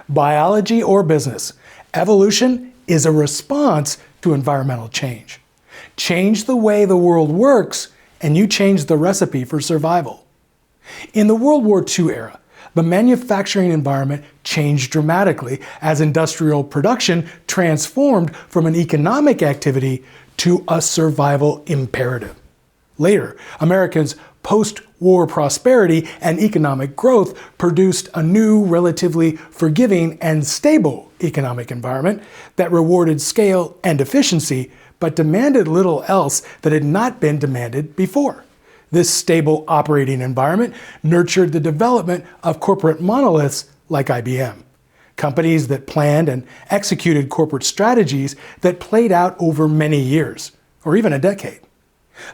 biology or business, evolution is a response to environmental change. Change the way the world works, and you change the recipe for survival. In the World War II era, the manufacturing environment changed dramatically as industrial production transformed from an economic activity to a survival imperative. Later, Americans' post-war prosperity and economic growth produced a new, relatively forgiving and stable economic environment that rewarded scale and efficiency, but demanded little else that had not been demanded before. This stable operating environment nurtured the development of corporate monoliths like IBM, companies that planned and executed corporate strategies that played out over many years, or even a decade.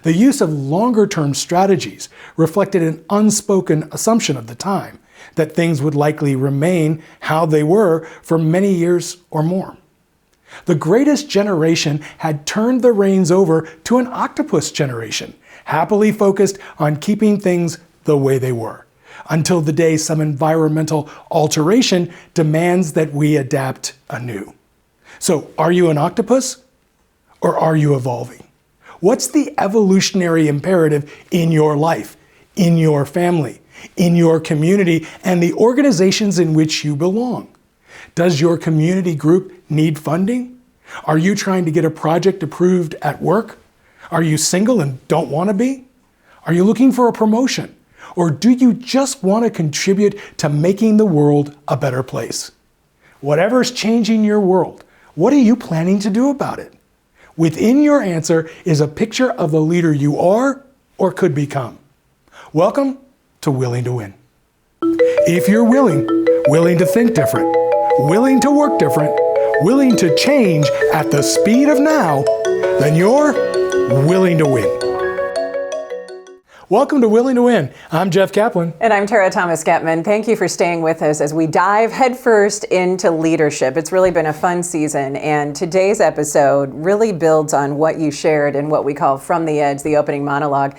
The use of longer-term strategies reflected an unspoken assumption of the time that things would likely remain how they were for many years or more. The greatest generation had turned the reins over to an octopus generation, happily focused on keeping things the way they were, until the day some environmental alteration demands that we adapt anew. So, are you an octopus, or are you evolving? What's the evolutionary imperative in your life, in your family, in your community, and the organizations in which you belong? Does your community group need funding? Are you trying to get a project approved at work? Are you single and don't want to be? Are you looking for a promotion? Or do you just want to contribute to making the world a better place? Whatever's changing your world, what are you planning to do about it? Within your answer is a picture of the leader you are or could become. Welcome to Willing to Win. If you're willing to think different, willing to work different, willing to change at the speed of now, then you're willing to win. Welcome to Willing to Win. I'm Jeff Kaplan. And I'm Tara Thomas-Gettman. Thank you for staying with us as we dive headfirst into leadership. It's really been a fun season, and today's episode really builds on what you shared in what we call From the Edge, the opening monologue.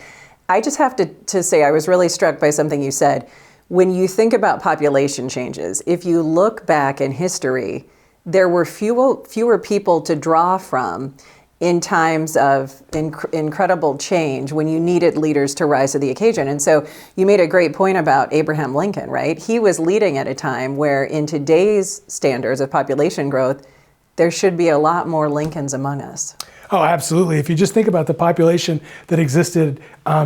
I just have to say I was really struck by something you said. When you think about population changes, if you look back in history, there were fewer people to draw from in times of incredible change when you needed leaders to rise to the occasion. And so you made a great point about Abraham Lincoln, right? He was leading at a time where in today's standards of population growth, there should be a lot more Lincolns among us. Oh, absolutely. If you just think about the population that existed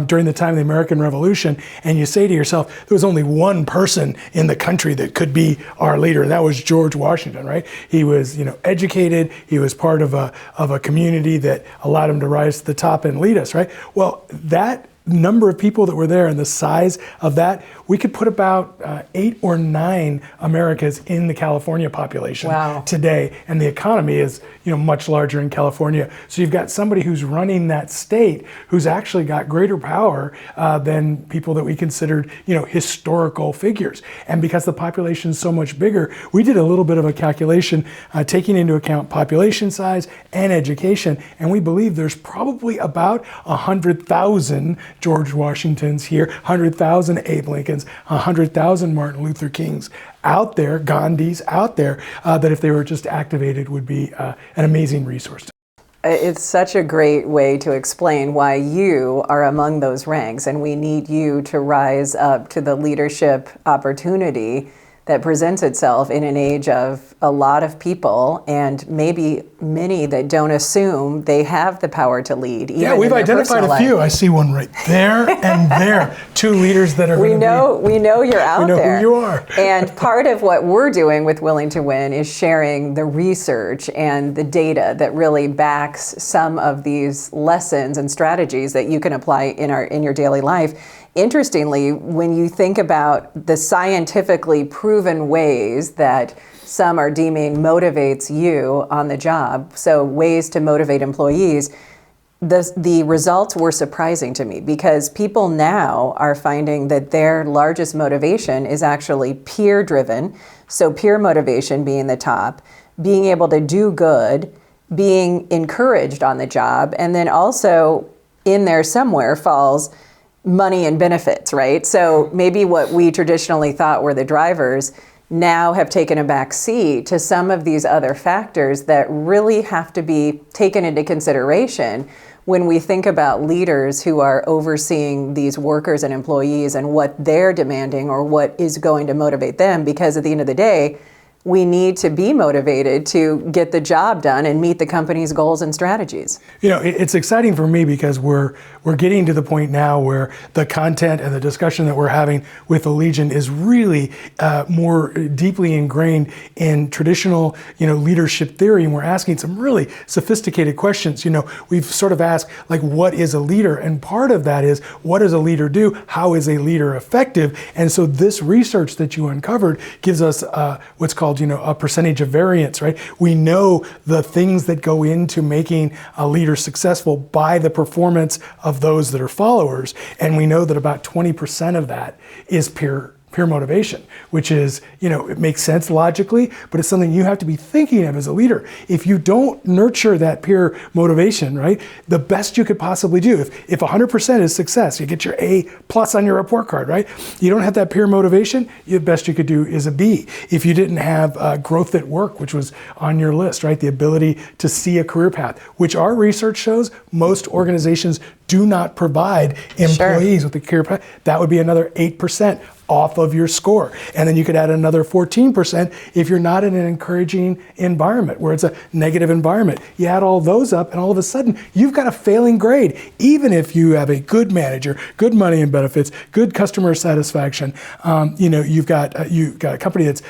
during the time of the American Revolution, and you say to yourself, there was only one person in the country that could be our leader, and that was George Washington, right? He was, educated. He was part of a community that allowed him to rise to the top and lead us, right? Well, that number of people that were there and the size of that, we could put about 8 or 9 Americas in the California population today. And the economy is, much larger in California. So you've got somebody who's running that state who's actually got greater power than people that we considered, historical figures. And because the population is so much bigger, we did a little bit of a calculation taking into account population size and education. And we believe there's probably about 100,000 George Washingtons here, 100,000 Abe Lincolns, 100,000 Martin Luther Kings out there, Gandhis out there, that if they were just activated would be an amazing resource. It's such a great way to explain why you are among those ranks, and we need you to rise up to the leadership opportunity that presents itself in an age of a lot of people and maybe many that don't assume they have the power to lead. Yeah, we've identified a few. I see one right there and there. 2 leaders that are we know you're out there. We know who you are. And part of what we're doing with Willing to Win is sharing the research and the data that really backs some of these lessons and strategies that you can apply in your daily life. Interestingly, when you think about the scientifically proven ways that some are deeming motivates you on the job, so ways to motivate employees, the results were surprising to me because people now are finding that their largest motivation is actually peer-driven, so peer motivation being the top, being able to do good, being encouraged on the job, and then also in there somewhere falls money and benefits, right? So maybe what we traditionally thought were the drivers, now have taken a back seat to some of these other factors that really have to be taken into consideration when we think about leaders who are overseeing these workers and employees and what they're demanding or what is going to motivate them. Because at the end of the day, we need to be motivated to get the job done and meet the company's goals and strategies. You know, it's exciting for me because we're getting to the point now where the content and the discussion that we're having with the Legion is really more deeply ingrained in traditional, leadership theory, and we're asking some really sophisticated questions. We've sort of asked, like, what is a leader? And part of that is, what does a leader do? How is a leader effective? And so this research that you uncovered gives us what's called a percentage of variance, right? We know the things that go into making a leader successful by the performance of those that are followers. And we know that about 20% of that is peer motivation, which is, it makes sense logically, but it's something you have to be thinking of as a leader. If you don't nurture that peer motivation, right, the best you could possibly do, if 100% is success, you get your A+ on your report card, right? You don't have that peer motivation, the best you could do is a B. If you didn't have growth at work, which was on your list, right, the ability to see a career path, which our research shows most organizations do not provide employees with a career path, that would be another 8% off of your score. And then you could add another 14% if you're not in an encouraging environment where it's a negative environment. You add all those up and all of a sudden you've got a failing grade. Even if you have a good manager, good money and benefits, good customer satisfaction, you've got a company that's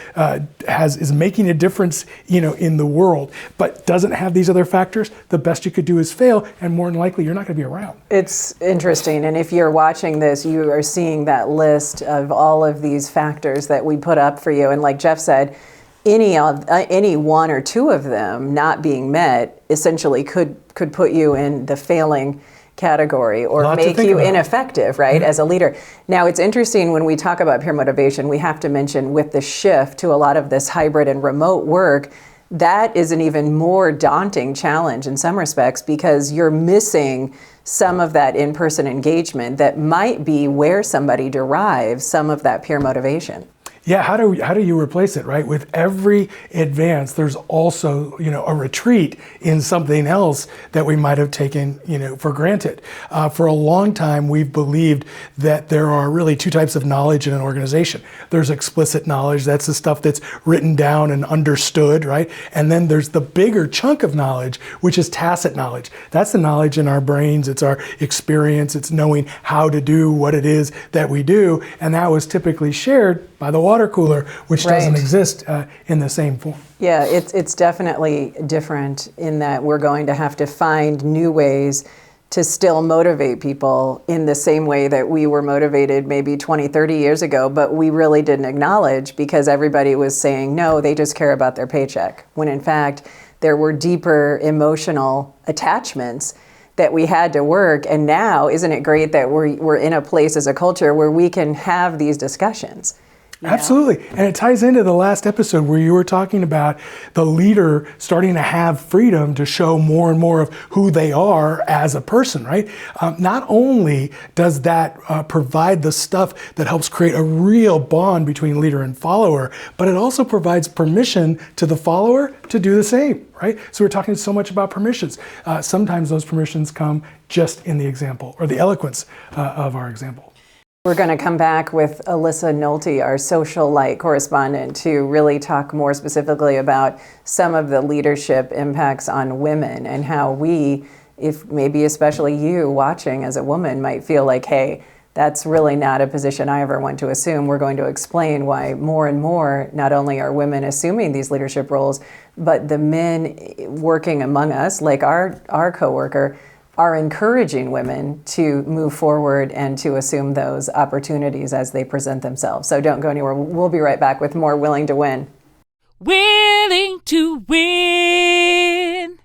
is making a difference, in the world, but doesn't have these other factors, the best you could do is fail, and more than likely you're not going to be around. It's interesting, and if you're watching this, you are seeing that list of all of these factors that we put up for you. And like Jeff said, any one or two of them not being met essentially could put you in the failing category or make you ineffective, right, as a leader. Now, it's interesting when we talk about peer motivation, we have to mention with the shift to a lot of this hybrid and remote work, that is an even more daunting challenge in some respects because you're missing some of that in-person engagement that might be where somebody derives some of that peer motivation. Yeah, how do you replace it, right? With every advance, there's also, a retreat in something else that we might have taken, for granted. For a long time, we've believed that there are really two types of knowledge in an organization. There's explicit knowledge, that's the stuff that's written down and understood, right? And then there's the bigger chunk of knowledge, which is tacit knowledge. That's the knowledge in our brains, it's our experience, it's knowing how to do what it is that we do, and that was typically shared by the water cooler, which doesn't exist in the same form. Yeah, it's definitely different in that we're going to have to find new ways to still motivate people in the same way that we were motivated maybe 20, 30 years ago, but we really didn't acknowledge because everybody was saying, no, they just care about their paycheck. When in fact, there were deeper emotional attachments that we had to work. And now, isn't it great that we're in a place as a culture where we can have these discussions? Absolutely. And it ties into the last episode where you were talking about the leader starting to have freedom to show more and more of who they are as a person, right? Not only does that provide the stuff that helps create a real bond between leader and follower, but it also provides permission to the follower to do the same, right? So we're talking so much about permissions. Sometimes those permissions come just in the example or the eloquence of our example. We're going to come back with Alyssa Nolte, our social light correspondent, to really talk more specifically about some of the leadership impacts on women and how we, if maybe especially you watching as a woman, might feel like, hey, that's really not a position I ever want to assume. We're going to explain why more and more, not only are women assuming these leadership roles, but the men working among us, like our coworker, are encouraging women to move forward and to assume those opportunities as they present themselves. So don't go anywhere. We'll be right back with more Willing to Win. Willing to Win.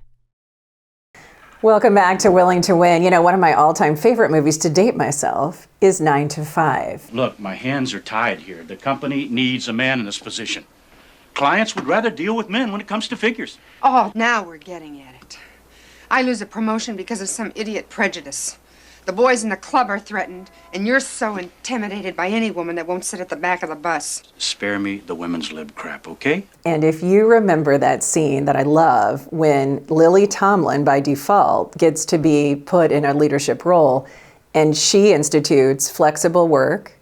Welcome back to Willing to Win. You know, one of my all-time favorite movies, to date myself, is 9 to 5. Look, my hands are tied here. The company needs a man in this position. Clients would rather deal with men when it comes to figures. Oh, now we're getting at it. I lose a promotion because of some idiot prejudice. The boys in the club are threatened, and you're so intimidated by any woman that won't sit at the back of the bus. Spare me the women's lib crap, okay? And if you remember that scene that I love when Lily Tomlin, by default, gets to be put in a leadership role, and she institutes flexible work,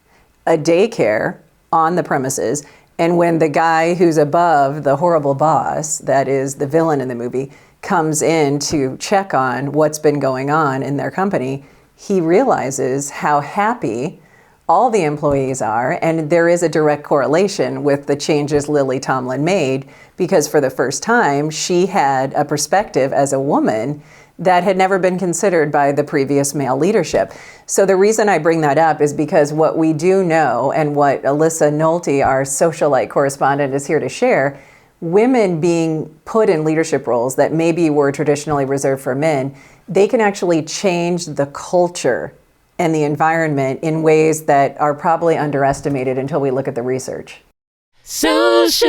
a daycare on the premises, and when the guy who's above the horrible boss, that is the villain in the movie, comes in to check on what's been going on in their company, he realizes how happy all the employees are, and there is a direct correlation with the changes Lily Tomlin made, because for the first time, she had a perspective as a woman that had never been considered by the previous male leadership. So the reason I bring that up is because what we do know, and what Alyssa Nolte, our socialite correspondent, is here to share, women being put in leadership roles that maybe were traditionally reserved for men, they can actually change the culture and the environment in ways that are probably underestimated until we look at the research. Socialite.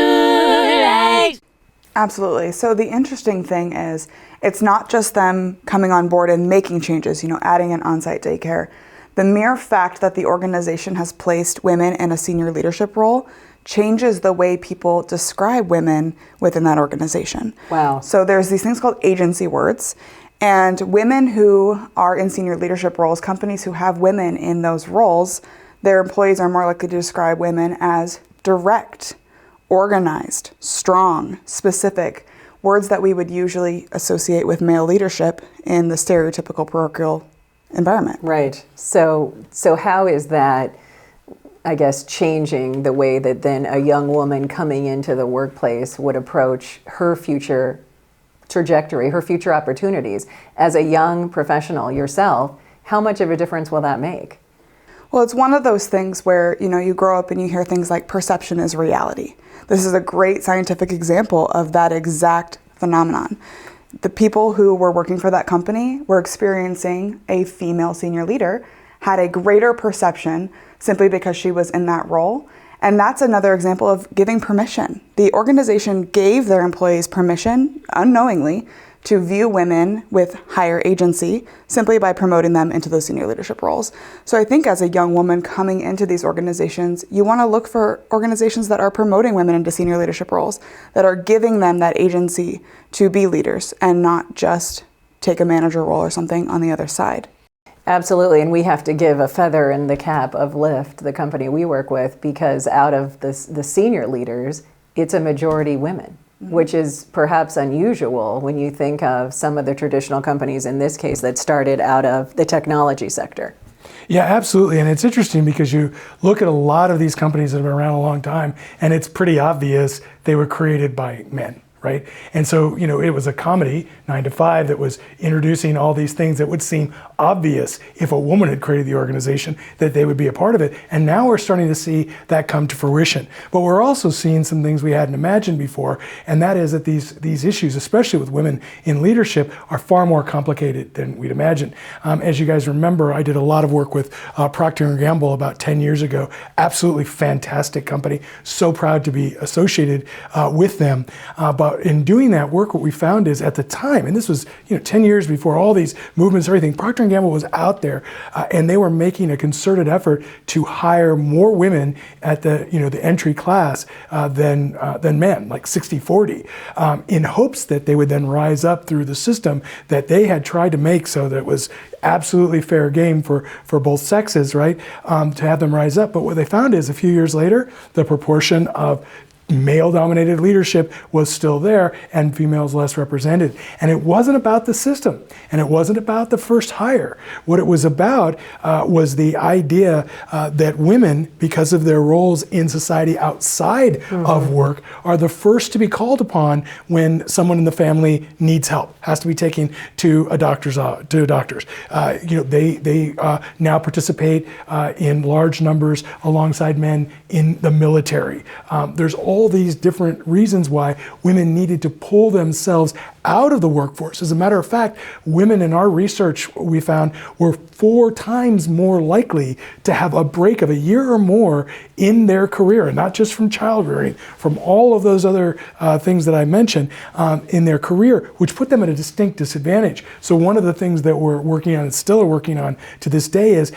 Absolutely. So the interesting thing is, it's not just them coming on board and making changes, adding an on-site daycare. The mere fact that the organization has placed women in a senior leadership role changes the way people describe women within that organization. Wow. So there's these things called agency words, and women who are in senior leadership roles, companies who have women in those roles, their employees are more likely to describe women as direct, organized, strong, specific, words that we would usually associate with male leadership in the stereotypical parochial environment. Right. So how is that, I guess, changing the way that then a young woman coming into the workplace would approach her future trajectory, her future opportunities? As a young professional yourself, how much of a difference will that make? Well, it's one of those things where, you grow up and you hear things like perception is reality. This is a great scientific example of that exact phenomenon. The people who were working for that company were experiencing a female senior leader, had a greater perception simply because she was in that role. And that's another example of giving permission. The organization gave their employees permission, unknowingly, to view women with higher agency simply by promoting them into those senior leadership roles. So I think as a young woman coming into these organizations, you want to look for organizations that are promoting women into senior leadership roles, that are giving them that agency to be leaders and not just take a manager role or something on the other side. Absolutely, and we have to give a feather in the cap of Lyft, the company we work with, because out of the senior leaders, it's a majority women, which is perhaps unusual when you think of some of the traditional companies, in this case, that started out of the technology sector. Yeah, absolutely. And it's interesting because you look at a lot of these companies that have been around a long time, and it's pretty obvious they were created by men. Right? And so, it was a comedy, 9 to 5, that was introducing all these things that would seem obvious if a woman had created the organization, that they would be a part of it. And now we're starting to see that come to fruition. But we're also seeing some things we hadn't imagined before, and that is that these issues, especially with women in leadership, are far more complicated than we'd imagined. As you guys remember, I did a lot of work with Procter & Gamble about 10 years ago. Absolutely fantastic company. So proud to be associated with them. But in doing that work, what we found is at the time, and this was 10 years before all these movements, everything, Procter & Gamble was out there, and they were making a concerted effort to hire more women at the the entry class than men, like 60-40, in hopes that they would then rise up through the system that they had tried to make so that it was absolutely fair game for both sexes, right? To have them rise up. But what they found is a few years later, the proportion of male-dominated leadership was still there and females less represented. And it wasn't about the system, and it wasn't about the first hire. What it was about was the idea that women, because of their roles in society outside of work, are the first to be called upon when someone in the family needs help, has to be taken to a doctor's. They now participate in large numbers alongside men in the military. There's all all these different reasons why women needed to pull themselves out of the workforce. As a matter of fact, women in our research, we found, were 4 times more likely to have a break of a year or more in their career, and not just from child rearing, from all of those other things that I mentioned in their career, which put them at a distinct disadvantage. So one of the things that we're working on and still are working on to this day is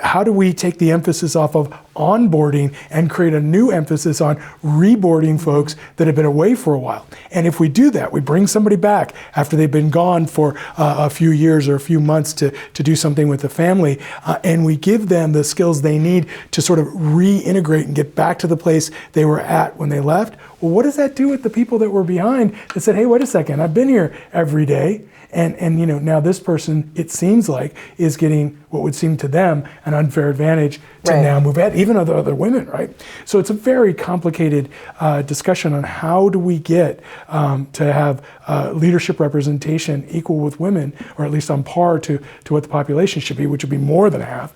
how do we take the emphasis off of onboarding and create a new emphasis on reboarding folks that have been away for a while. And if we do that, we bring somebody back after they've been gone for a few years or a few months to do something with the family, and we give them the skills they need to sort of reintegrate and get back to the place they were at when they left. Well, what does that do with the people that were behind that said, hey, wait a second, I've been here every day. And you know, now this person, it seems like, is getting what would seem to them an unfair advantage to now move ahead, even other women, right? So it's a very complicated discussion on how do we get to have leadership representation equal with women, or at least on par to what the population should be, which would be more than half,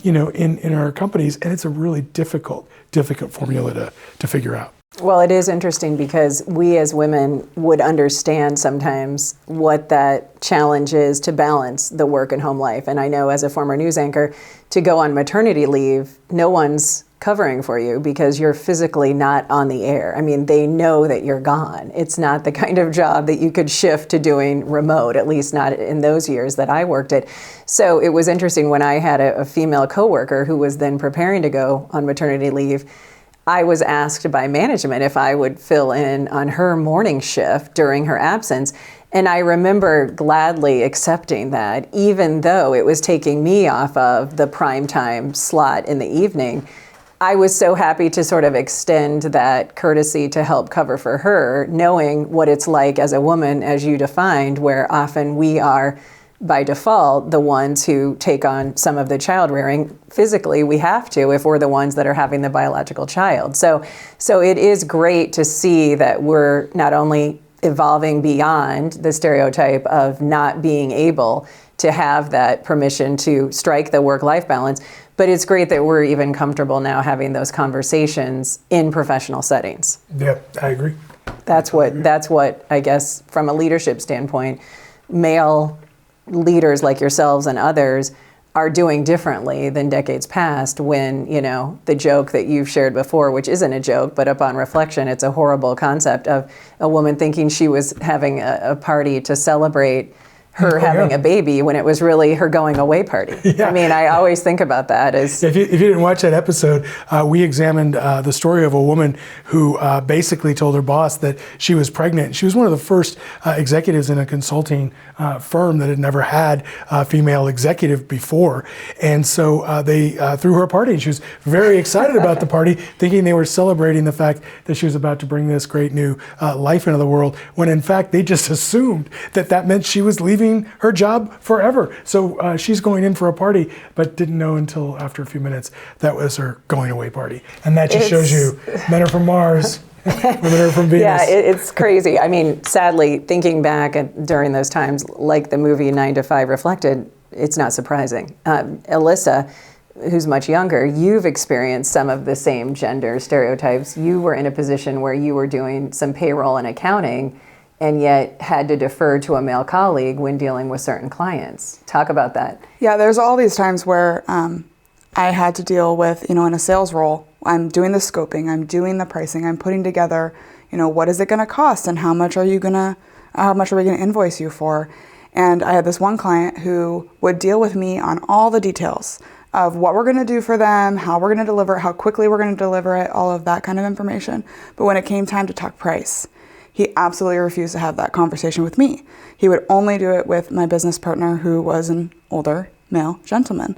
you know, in our companies. And it's a really difficult formula to figure out. Well, it is interesting because we as women would understand sometimes what that challenge is to balance the work and home life. And I know as a former news anchor, to go on maternity leave, no one's covering for you because you're physically not on the air. I mean, they know that you're gone. It's not the kind of job that you could shift to doing remote, at least not in those years that I worked it. So it was interesting when I had a female coworker who was then preparing to go on maternity leave. I was asked by management if I would fill in on her morning shift during her absence. And I remember gladly accepting that, even though it was taking me off of the primetime slot in the evening. I was so happy to sort of extend that courtesy to help cover for her, knowing what it's like as a woman, as you defined, where often we are by default, the ones who take on some of the child rearing. Physically, we have to if we're the ones that are having the biological child. So it is great to see that we're not only evolving beyond the stereotype of not being able to have that permission to strike the work-life balance, but it's great that we're even comfortable now having those conversations in professional settings. Yeah, I agree. That's what I guess from a leadership standpoint, male leaders like yourselves and others are doing differently than decades past, when, you know, the joke that you've shared before, which isn't a joke, but upon reflection, it's a horrible concept of a woman thinking she was having a party to celebrate her having a baby when it was really her going away party. I mean, I always think about that as... If you didn't watch that episode, we examined the story of a woman who basically told her boss that she was pregnant. She was one of the first executives in a consulting firm that had never had a female executive before. And so they threw her a party, and she was very excited about the party, thinking they were celebrating the fact that she was about to bring this great new life into the world, when in fact they just assumed that that meant she was leaving her job forever. So she's going in for a party, but didn't know until after a few minutes that was her going away party. And that just shows you men are from Mars, women are from Venus. Yeah, it's crazy. I mean, sadly, thinking back during those times, like the movie 9 to 5 reflected, it's not surprising. Alyssa, who's much younger, you've experienced some of the same gender stereotypes. You were in a position where you were doing some payroll and accounting, and yet had to defer to a male colleague when dealing with certain clients. Talk about that. Yeah, there's all these times where I had to deal with, you know, in a sales role, I'm doing the scoping, I'm doing the pricing, I'm putting together, you know, what is it going to cost and how much are we going to invoice you for? And I had this one client who would deal with me on all the details of what we're going to do for them, how we're going to deliver it, how quickly we're going to deliver it, all of that kind of information. But when it came time to talk price, he absolutely refused to have that conversation with me. He would only do it with my business partner, who was an older male gentleman.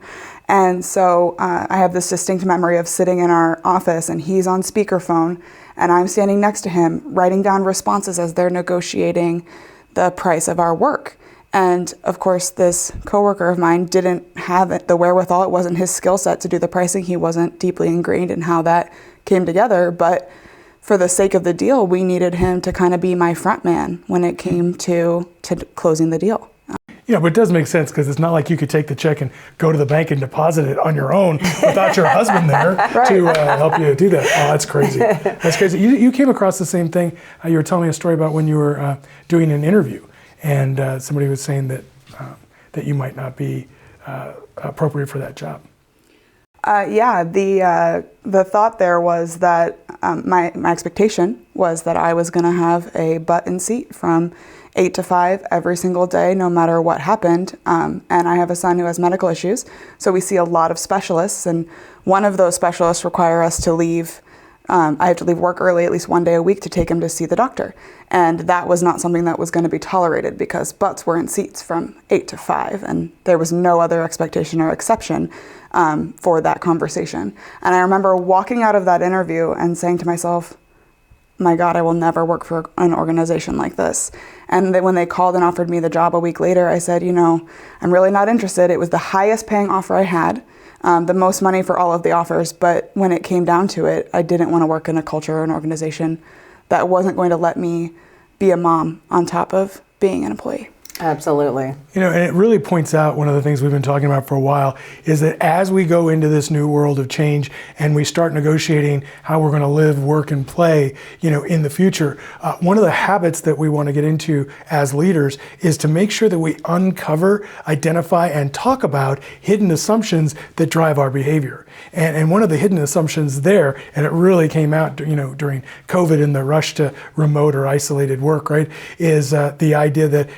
And so I have this distinct memory of sitting in our office, and he's on speakerphone, and I'm standing next to him, writing down responses as they're negotiating the price of our work. And of course, this coworker of mine didn't have the wherewithal. It wasn't his skill set to do the pricing. He wasn't deeply ingrained in how that came together, but for the sake of the deal, we needed him to kind of be my front man when it came to closing the deal. Yeah, but it does make sense because it's not like you could take the check and go to the bank and deposit it on your own without your husband there to help you do that. Oh, that's crazy. That's crazy. You came across the same thing. You were telling me a story about when you were doing an interview, and somebody was saying that that you might not be appropriate for that job. The thought there was that my expectation was that I was going to have a butt in seat from 8 to 5 every single day, no matter what happened. And I have a son who has medical issues, so we see a lot of specialists, and one of those specialists require us to leave. I have to leave work early at least one day a week to take him to see the doctor. And that was not something that was going to be tolerated because butts were in seats from 8 to 5, and there was no other expectation or exception for that conversation. And I remember walking out of that interview and saying to myself, my God, I will never work for an organization like this. And then when they called and offered me the job a week later, I said, I'm really not interested. It was the highest paying offer I had, the most money for all of the offers. But when it came down to it, I didn't want to work in a culture or an organization that wasn't going to let me be a mom on top of being an employee. Absolutely. And it really points out one of the things we've been talking about for a while is that as we go into this new world of change and we start negotiating how we're going to live, work, and play, in the future, one of the habits that we want to get into as leaders is to make sure that we uncover, identify, and talk about hidden assumptions that drive our behavior. And one of the hidden assumptions there, and it really came out, during COVID and the rush to remote or isolated work, right, is the idea that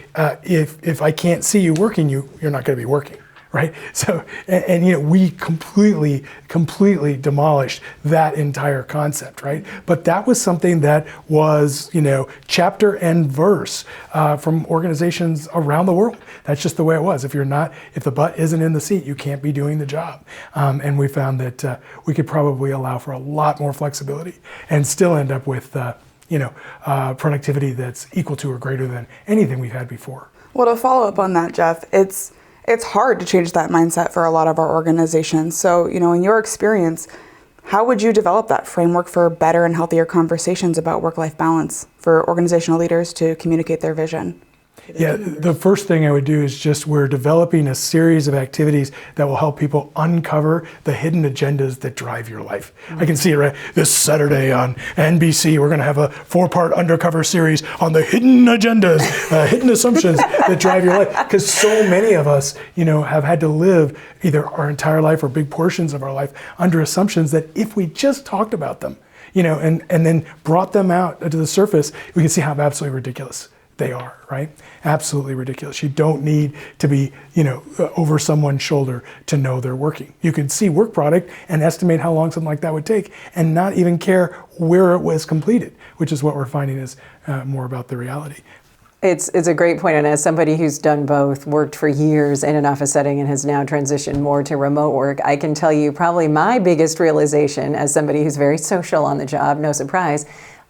if I can't see you working, you're not going to be working, right? So, and we completely demolished that entire concept, right? But that was something that was, chapter and verse from organizations around the world. That's just the way it was. If the butt isn't in the seat, you can't be doing the job. And we found that we could probably allow for a lot more flexibility and still end up with, productivity that's equal to or greater than anything we've had before. Well, to follow up on that, Jeff, it's hard to change that mindset for a lot of our organizations. So, in your experience, how would you develop that framework for better and healthier conversations about work-life balance for organizational leaders to communicate their vision? Yeah, the first thing I would do is we're developing a series of activities that will help people uncover the hidden agendas that drive your life. I can see it right this Saturday on NBC. We're going to have a 4-part undercover series on the hidden agendas, hidden assumptions that drive your life. Because so many of us, have had to live either our entire life or big portions of our life under assumptions that if we just talked about them, and then brought them out to the surface, we can see how absolutely ridiculous they are, right? Absolutely ridiculous. You don't need to be, over someone's shoulder to know they're working. You can see work product and estimate how long something like that would take and not even care where it was completed, which is what we're finding is more about the reality. It's a great point, and as somebody who's done both, worked for years in an office setting and has now transitioned more to remote work, I can tell you probably my biggest realization as somebody who's very social on the job, no surprise,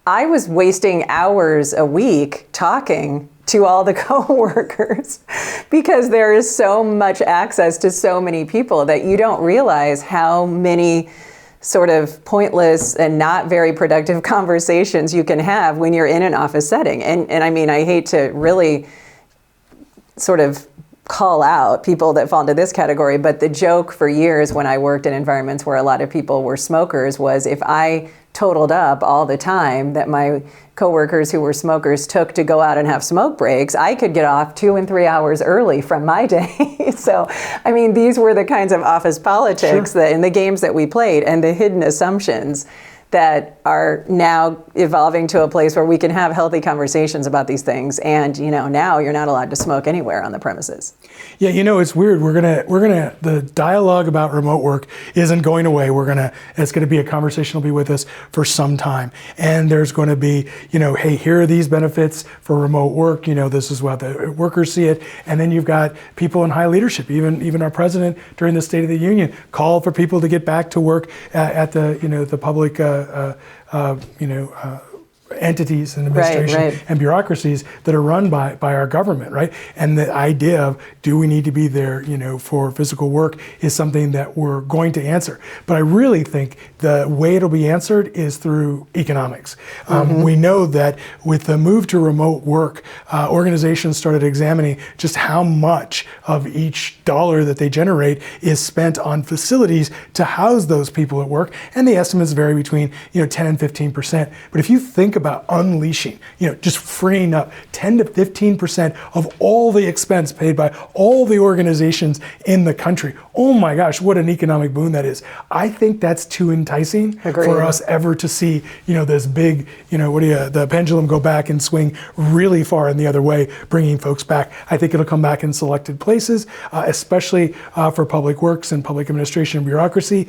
I was wasting hours a week talking to all the coworkers because there is so much access to so many people that you don't realize how many sort of pointless and not very productive conversations you can have when you're in an office setting. And I mean, I hate to really sort of call out people that fall into this category, but the joke for years when I worked in environments where a lot of people were smokers was if I totaled up all the time that my coworkers who were smokers took to go out and have smoke breaks, I could get off 2 and 3 hours early from my day. So, I mean, these were the kinds of office politics that in the games that we played and the hidden assumptions that are now evolving to a place where we can have healthy conversations about these things. And, now you're not allowed to smoke anywhere on the premises. Yeah, it's weird. The dialogue about remote work isn't going away. It's gonna be a conversation that'll be with us for some time. And there's going to be, hey, here are these benefits for remote work. This is what the workers see it. And then you've got people in high leadership. Even our president during the State of the Union called for people to get back to work at the, the public, entities and administration and bureaucracies that are run by our government, right? And the idea of, do we need to be there, for physical work is something that we're going to answer. But I really think the way it'll be answered is through economics. We know that with the move to remote work, organizations started examining just how much of each dollar that they generate is spent on facilities to house those people at work, and the estimates vary between 10 and 15%. But if you think about unleashing, just freeing up 10 to 15% of all the expense paid by all the organizations in the country, oh my gosh, what an economic boon that is. I think that's too enticing for us ever to see, this big, the pendulum go back and swing really far in the other way, bringing folks back. I think it'll come back in selected places, especially for public works and public administration and bureaucracy.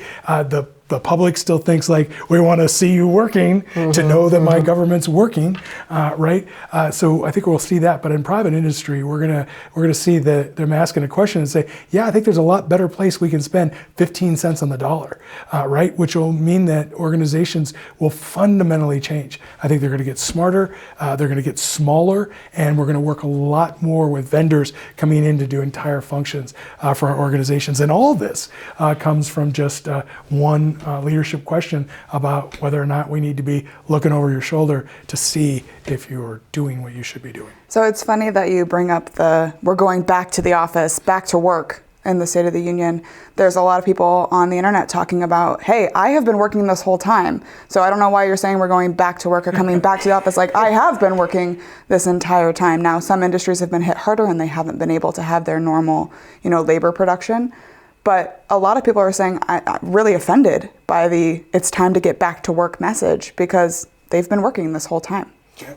The public still thinks like, we want to see you working to know that my government's working, right? So I think we'll see that. But in private industry, we're gonna see them asking a question and say, yeah, I think there's a lot better place we can spend 15 cents on the dollar, right? Which will mean that organizations will fundamentally change. I think they're going to get smarter, they're going to get smaller, and we're going to work a lot more with vendors coming in to do entire functions for our organizations. And all this comes from just one leadership question about whether or not we need to be looking over your shoulder to see if you're doing what you should be doing. So it's funny that you bring up we're going back to the office, back to work in the State of the Union. There's a lot of people on the internet talking about, hey, I have been working this whole time, so I don't know why you're saying we're going back to work or coming back to the office. Like, I have been working this entire time. Now, some industries have been hit harder and they haven't been able to have their normal, labor production. But a lot of people are saying, I'm really offended by it's time to get back to work message because they've been working this whole time.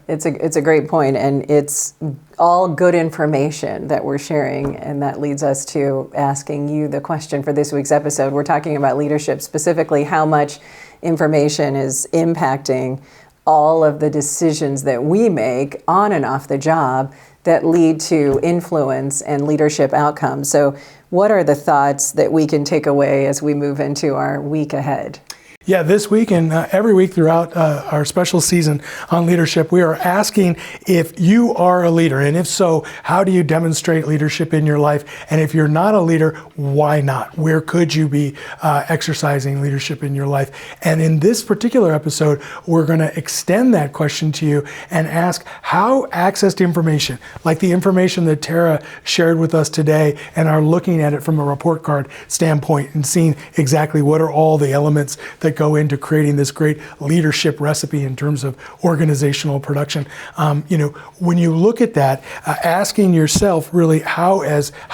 It's a great point, and it's all good information that we're sharing, and that leads us to asking you the question for this week's episode. We're talking about leadership, specifically how much information is impacting all of the decisions that we make on and off the job that lead to influence and leadership outcomes. So what are the thoughts that we can take away as we move into our week ahead? Yeah, this week and every week throughout our special season on leadership, we are asking if you are a leader, and if so, how do you demonstrate leadership in your life? And if you're not a leader, why not? Where could you be exercising leadership in your life? And in this particular episode, we're going to extend that question to you and ask how access to information, like the information that Tara shared with us today, and are looking at it from a report card standpoint and seeing exactly what are all the elements that go into creating this great leadership recipe in terms of organizational production. When you look at that, asking yourself really how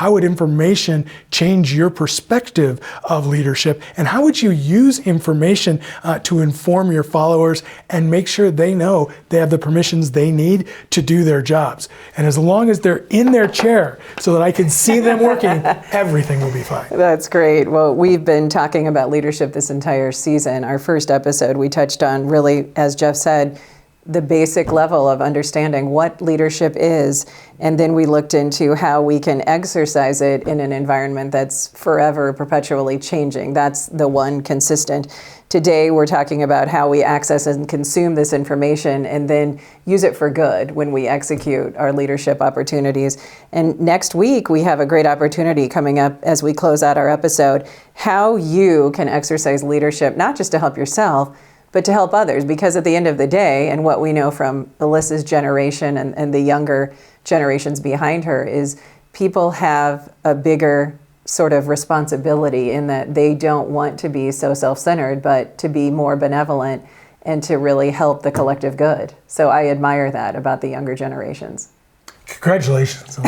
would information change your perspective of leadership, and how would you use information to inform your followers and make sure they know they have the permissions they need to do their jobs. And as long as they're in their chair so that I can see them working, everything will be fine. That's great. Well, we've been talking about leadership this entire season. Our first episode, we touched on really, as Jeff said, the basic level of understanding what leadership is, and then we looked into how we can exercise it in an environment that's forever, perpetually changing. That's the one consistent. Today, we're talking about how we access and consume this information and then use it for good when we execute our leadership opportunities. And next week, we have a great opportunity coming up as we close out our episode, how you can exercise leadership, not just to help yourself, but to help others. Because at the end of the day, and what we know from Alyssa's generation and the younger generations behind her, is people have a bigger sort of responsibility in that they don't want to be so self-centered, but to be more benevolent and to really help the collective good. So I admire that about the younger generations. Congratulations.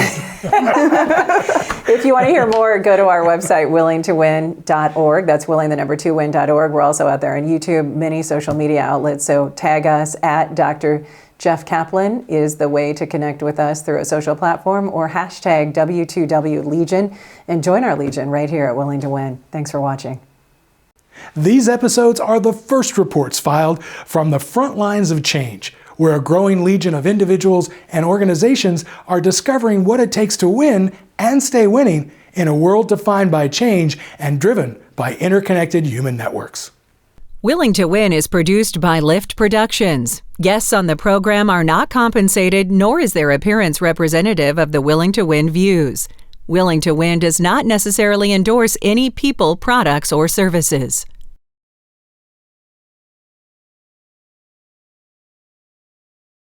If you want to hear more, go to our website, willingtowin.org. That's willing2win.org. We're also out there on YouTube, many social media outlets. So tag us at Dr. Jeff Kaplan is the way to connect with us through a social platform, or hashtag W2W Legion, and join our Legion right here at Willing to Win. Thanks for watching. These episodes are the first reports filed from the front lines of change, where a growing legion of individuals and organizations are discovering what it takes to win and stay winning in a world defined by change and driven by interconnected human networks. Willing to Win is produced by Lift Productions. Guests on the program are not compensated, nor is their appearance representative of the Willing to Win views. Willing to Win does not necessarily endorse any people, products, or services.